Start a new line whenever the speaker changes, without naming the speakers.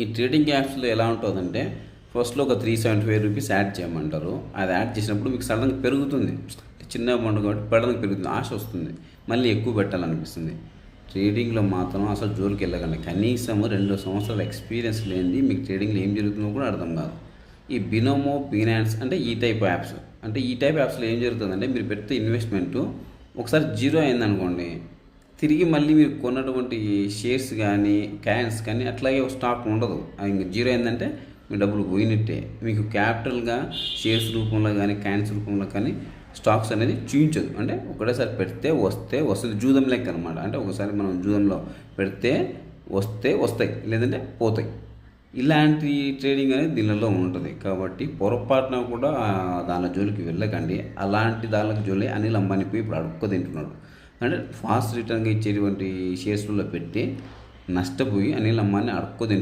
ఈ ట్రేడింగ్ యాప్స్లో ఎలా ఉంటుందంటే ఫస్ట్లో ఒక ₹375 యాడ్ చేయమంటారు. అది యాడ్ చేసినప్పుడు మీకు సడన్గా పెరుగుతుంది. చిన్న అమౌంట్ కాబట్టి సడన్గా పెరుగుతుంది, ఆశ వస్తుంది, మళ్ళీ ఎక్కువ పెట్టాలనిపిస్తుంది. ట్రేడింగ్లో మాత్రం అసలు జోలికి వెళ్ళకండి. కనీసం 2 సంవత్సరాల ఎక్స్పీరియన్స్ లేనిది మీకు ట్రేడింగ్లో ఏం జరుగుతుందో కూడా అర్థం కాదు. ఈ బినోమో, బినాన్స్ అంటే ఈ టైప్ యాప్స్, అంటే ఈ టైప్ యాప్స్లో ఏం జరుగుతుందంటే మీరు పెడితే ఇన్వెస్ట్మెంట్ ఒకసారి జీరో అయిందనుకోండి, తిరిగి మళ్ళీ మీరు కొన్నటువంటి షేర్స్ కానీ కాయిన్స్ కానీ అట్లాగే స్టాక్ ఉండదు. ఇంక జీరో అయిందంటే మీ డబ్బులు పోయినట్టే. మీకు క్యాపిటల్గా షేర్స్ రూపంలో కానీ కాయిన్స్ రూపంలో కానీ స్టాక్స్ అనేది చూపించదు. అంటే ఒకటేసారి పెడితే వస్తుంది, జూదం లెక్క అనమాట. అంటే ఒకసారి మనం జూదంలో పెడితే వస్తాయి, లేదంటే పోతాయి. ఇలాంటి ట్రేడింగ్ అనేది దీనిలో ఉంటుంది. కాబట్టి పొరపాటున కూడా దాని జోలికి వెళ్ళకండి. అలాంటి దానికి జోలి అనిల్ అంబానీ పోయి ఇప్పుడు అడుక్కు తింటున్నాడు. అంటే ఫాస్ట్ రిటర్న్గా ఇచ్చేటువంటి షేర్స్లో పెట్టి నష్టపోయి అనిల్ అంబానీ అడుక్కు తింటున్నాడు.